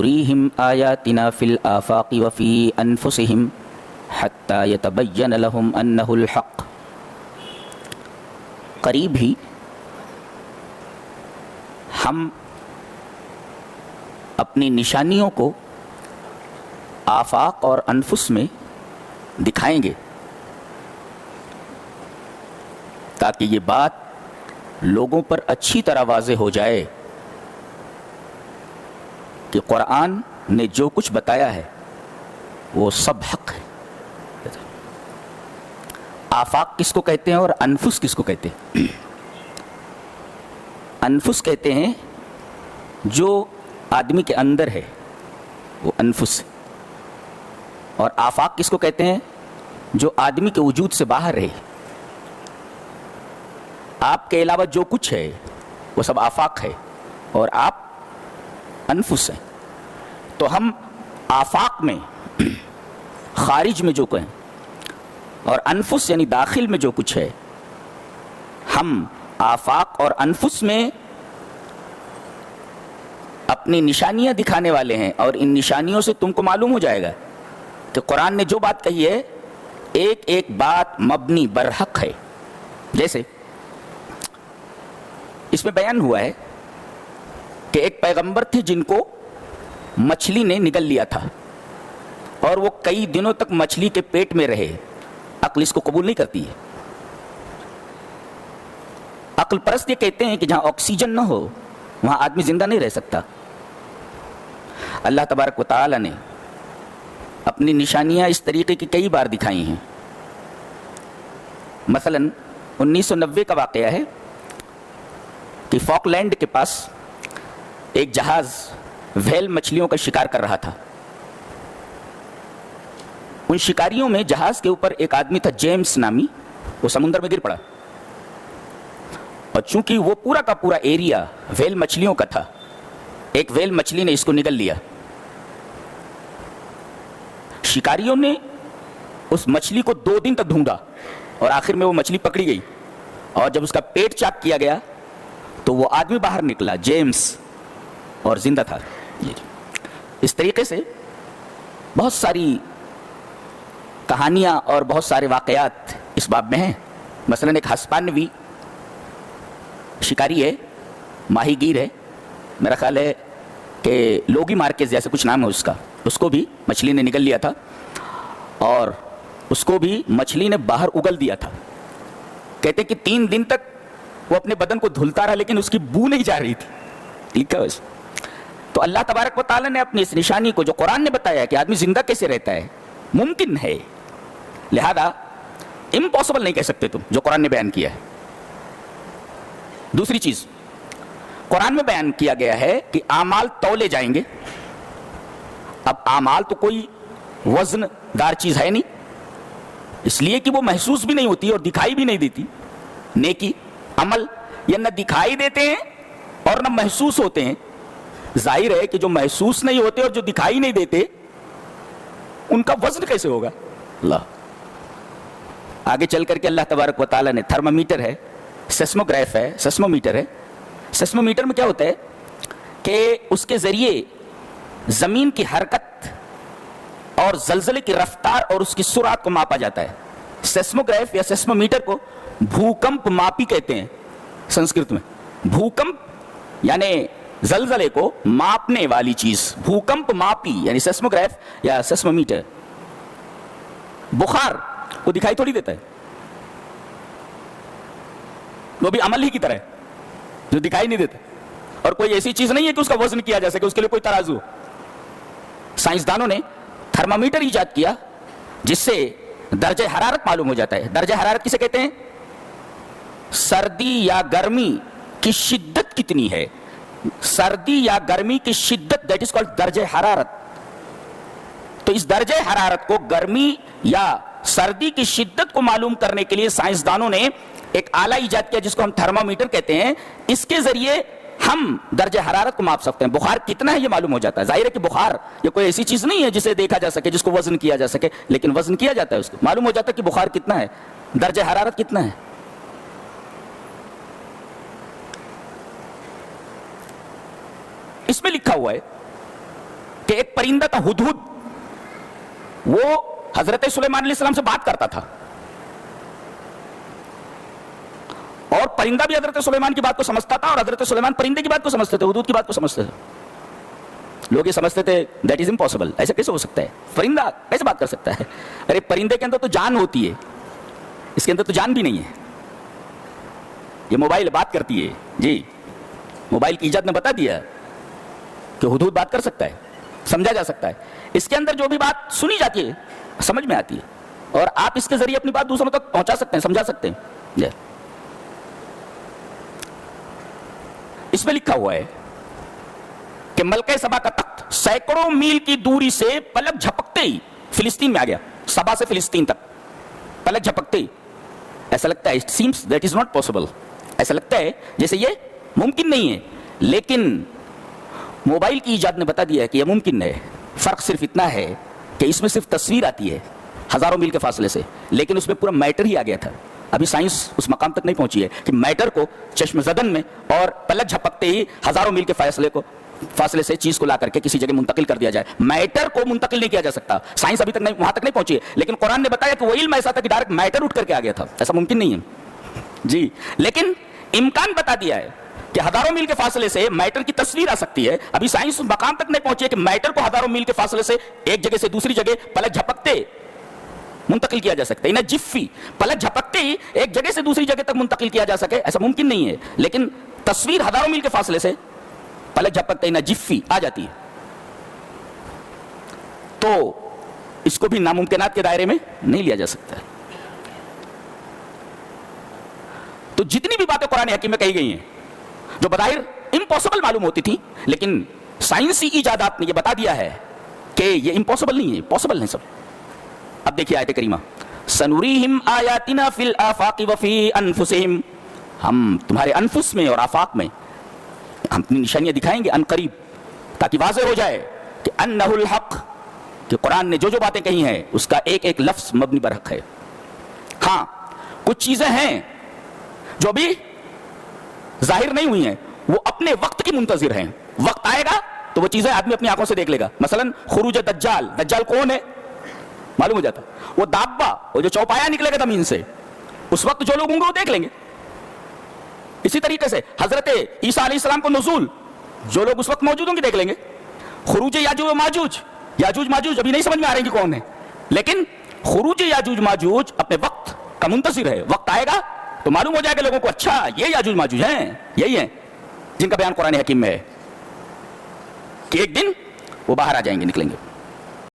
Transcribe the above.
سنريهم آياتنا في الآفاق وفي أنفسهم حتى يتبين لهم أنه الحق. قریب ہی ہم اپنی نشانیوں کو آفاق اور انفس میں دکھائیں گے تاکہ یہ بات لوگوں پر اچھی طرح واضح ہو جائے کہ قرآن نے جو کچھ بتایا ہے وہ سب حق ہے. آفاق کس کو کہتے ہیں اور انفس کس کو کہتے ہیں؟ انفس کہتے ہیں جو آدمی کے اندر ہے وہ انفس ہے، اور آفاق کس کو کہتے ہیں جو آدمی کے وجود سے باہر ہے. آپ کے علاوہ جو کچھ ہے وہ سب آفاق ہے اور آپ انفس ہیں. تو ہم آفاق میں خارج میں جو کہیں اور انفس یعنی داخل میں جو کچھ ہے، ہم آفاق اور انفس میں اپنی نشانیاں دکھانے والے ہیں، اور ان نشانیوں سے تم کو معلوم ہو جائے گا کہ قرآن نے جو بات کہی ہے ایک ایک بات مبنی برحق ہے. جیسے اس میں بیان ہوا ہے کہ ایک پیغمبر تھے جن کو مچھلی نے نگل لیا تھا اور وہ کئی دنوں تک مچھلی کے پیٹ میں رہے. عقل اس کو قبول نہیں کرتی ہے. عقل پرست یہ کہتے ہیں کہ جہاں آکسیجن نہ ہو وہاں آدمی زندہ نہیں رہ سکتا. اللہ تبارک و تعالی نے اپنی نشانیاں اس طریقے کی کئی بار دکھائی ہیں. مثلا 1990 کا واقعہ ہے کہ فاک لینڈ کے پاس ایک جہاز ویل مچھلیوں کا شکار کر رہا تھا. ان شکاریوں میں جہاز کے اوپر ایک آدمی تھا جیمز نامی، وہ سمندر میں گر پڑا، اور چونکہ وہ پورا کا پورا ایریا ویل مچھلیوں کا تھا، ایک ویل مچھلی نے اس کو نگل لیا. شکاریوں نے اس مچھلی کو 2 دن تک ڈھونڈا اور آخر میں وہ مچھلی پکڑی گئی، اور جب اس کا پیٹ چاک کیا گیا تو وہ آدمی باہر نکلا جیمز اور زندہ تھا. اس طریقے سے بہت ساری کہانیاں اور بہت سارے واقعات اس باب میں ہیں. مثلا ایک ہسپانوی شکاری ہے، ماہی گیر ہے، میرا خیال ہے کہ لوگی مارکیز جیسے کچھ نام ہے اس کا، اس کو بھی مچھلی نے نگل لیا تھا اور اس کو بھی مچھلی نے باہر اگل دیا تھا. کہتے کہ 3 دن تک وہ اپنے بدن کو دھلتا رہا لیکن اس کی بو نہیں جا رہی تھی. لکھا ہے. تو اللہ تبارک و تعالی نے اپنی اس نشانی کو جو قرآن نے بتایا کہ آدمی زندہ کیسے رہتا ہے ممکن ہے، لہذا امپاسبل نہیں کہہ سکتے تم جو قرآن نے بیان کیا ہے. دوسری چیز قرآن میں بیان کیا گیا ہے کہ اعمال تولے جائیں گے. اب اعمال تو کوئی وزن دار چیز ہے نہیں، اس لیے کہ وہ محسوس بھی نہیں ہوتی اور دکھائی بھی نہیں دیتی. نیکی عمل یہ نہ دکھائی دیتے ہیں اور نہ محسوس ہوتے ہیں. ظاہر ہے کہ جو محسوس نہیں ہوتے اور جو دکھائی نہیں دیتے ان کا وزن کیسے ہوگا. اللہ آگے چل کر کے اللہ تبارک و تعالیٰ نے تھرمامیٹر ہے، سیسموگراف ہے، سیسمومیٹر ہے. سیسمومیٹر میں کیا ہوتا ہے کہ اس کے ذریعے زمین کی حرکت اور زلزلے کی رفتار اور اس کی سرعت کو ماپا جاتا ہے. سیسموگراف یا سیسمومیٹر کو بھوکمپ ماپی کہتے ہیں سنسکرت میں. بھوکمپ یعنی زلزلے کو ماپنے والی چیز، بھوکمپ ماپی یعنی سیسموگراف یا سیسمومیٹر. بخار وہ دکھائی تھوڑی دیتا ہے، وہ بھی عمل ہی کی طرح ہے جو دکھائی نہیں دیتا، اور کوئی ایسی چیز نہیں ہے کہ اس کا وزن کیا جا سکے، اس کے لیے کوئی ترازو. سائنسدانوں نے تھرمامیٹر ایجاد کیا جس سے درجہ حرارت معلوم ہو جاتا ہے. درجہ حرارت کسے کہتے ہیں؟ سردی یا گرمی کی شدت کتنی ہے، سردی یا گرمی کی شدت، دیٹ از کالڈ درجہ حرارت. تو اس درجہ حرارت کو، گرمی یا سردی کی شدت کو معلوم کرنے کے لیے سائنسدانوں نے ایک آلہ ایجاد کیا جس کو ہم تھرمامیٹر کہتے ہیں. اس کے ذریعے ہم درجہ حرارت کو ماپ سکتے ہیں. بخار کتنا ہے یہ معلوم ہو جاتا ہے. ظاہر ہے کہ بخار یہ کوئی ایسی چیز نہیں ہے جسے دیکھا جا سکے، جس کو وزن کیا جا سکے، لیکن وزن کیا جاتا ہے، اس کو معلوم ہو جاتا ہے کہ بخار کتنا ہے، درجہ حرارت کتنا ہے. اس میں لکھا ہوا ہے ایک پرندہ تھا ہدہد، وہ حضرت سلیمان علیہ السلام سے بات کرتا تھا، اور پرندہ بھی حضرت سلیمان کی بات کو سمجھتا تھا، اور حضرت سلیمان پرندے کی بات کو سمجھتے تھے، ہدہد کی بات کو سمجھتے تھے۔ لوگ یہ سمجھتے تھے دیٹ از امپاسبل، ایسا کیسے ہو سکتا ہے، پرندہ کیسے بات کر سکتا ہے؟ ارے پرندے کے اندر تو جان ہوتی ہے، اس کے اندر تو جان بھی نہیں ہے۔ یہ موبائل بات کرتی ہے، جی موبائل کی ایجاد نے بتا دیا کہ ہدہد بات کر سکتا ہے، سمجھا جا سکتا ہے، اس کے اندر جو بھی بات سنی جاتی ہے سمجھ میں آتی ہے، اور آپ اس کے ذریعے اپنی بات دوسروں تک پہنچا سکتے ہیں، سمجھا سکتے ہیں۔ جی اس میں لکھا ہوا ہے کہ ملکہ سبا کا تخت سینکڑوں میل کی دوری سے پلک جھپکتے ہی فلسطین میں آ گیا، سبا سے فلسطین تک پلک جھپکتے ہی۔ ایسا لگتا ہے it seems that is not possible، ایسا لگتا ہے جیسے یہ ممکن نہیں ہے، لیکن موبائل کی ایجاد نے بتا دیا ہے کہ یہ ممکن ہے۔ فرق صرف اتنا ہے کہ اس میں صرف تصویر آتی ہے ہزاروں میل کے فاصلے سے، لیکن اس میں پورا میٹر ہی آ گیا تھا۔ ابھی سائنس اس مقام تک نہیں پہنچی ہے کہ میٹر کو چشم زدن میں اور پلک جھپکتے ہی ہزاروں میل کے فاصلے سے چیز کو لا کر کے کسی جگہ منتقل کر دیا جائے۔ میٹر کو منتقل نہیں کیا جا سکتا، سائنس ابھی تک نہیں، وہاں تک نہیں پہنچی ہے، لیکن قرآن نے بتایا کہ وہ علم ایسا تھا کہ ڈائریکٹ میٹر اٹھ کر کے آ گیا تھا، ایسا ممکن نہیں ہے جی، لیکن امکان بتا دیا ہے کہ ہزاروں میل کے فاصلے سے میٹر کی تصویر آ سکتی ہے۔ ابھی سائنس اس مقام تک نہیں پہنچی ہے کہ میٹر کو ہزاروں میل کے فاصلے سے ایک جگہ سے دوسری جگہ پلک جھپکتے منتقل کیا جا سکتا ہے، انہیں جفی پلک جھپکتے ہی ایک جگہ سے دوسری جگہ تک منتقل کیا جا سکے، ایسا ممکن نہیں ہے، لیکن تصویر ہزاروں میل کے فاصلے سے پلک جھپکتے انہیں جفی آ جاتی ہے۔ تو اس کو بھی ناممکنات کے دائرے میں نہیں لیا جا سکتا۔ تو جتنی بھی باتیں قرآن حکیم میں کہی گئی ہیں جو بظاہر امپاسبل معلوم ہوتی تھی، لیکن سائنسی ایجادات نے یہ بتا دیا ہے کہ یہ امپاسبل نہیں ہے، پاسبل نہیں سب۔ اب دیکھیے آیت کریمہ، سنوریہم آیاتنا فی الآفاق وفی انفسہم، ہم تمہارے انفس میں اور آفاق میں ہم اپنی نشانیاں دکھائیں گے ان قریب، تاکہ واضح ہو جائے کہ انہ الحق، کہ قرآن نے جو جو باتیں کہی ہیں اس کا ایک ایک لفظ مبنی پر حق ہے۔ ہاں کچھ چیزیں ہیں جو بھی ظاہر نہیں ہوئی ہیں، وہ اپنے وقت کی منتظر ہیں، وقت آئے گا تو وہ چیزیں آدمی اپنی آنکھوں سے دیکھ لے گا۔ مثلا خروج دجال، دجال کون ہے معلوم ہو جاتا، وہ دابا، وہ جو چوپایا نکلے گا زمین سے، اس وقت جو لوگ ہوں گے وہ دیکھ لیں گے۔ اسی طریقے سے حضرت عیسیٰ علیہ السلام کو نزول، جو لوگ اس وقت موجود ہوں گے دیکھ لیں گے۔ خروج یاجوج و ماجوج، یاجوج ماجوج ابھی نہیں سمجھ میں آ رہے ہیں کہ کون ہے، لیکن خروج یاجوج ماجوج اپنے وقت کا منتظر ہے، وقت آئے گا تو معلوم ہو جائے گا لوگوں کو، اچھا یہ یاجوج ماجوج ہیں، یہی ہیں جن کا بیان قرآن حکیم میں ہے کہ ایک دن وہ باہر آ جائیں گے، نکلیں گے۔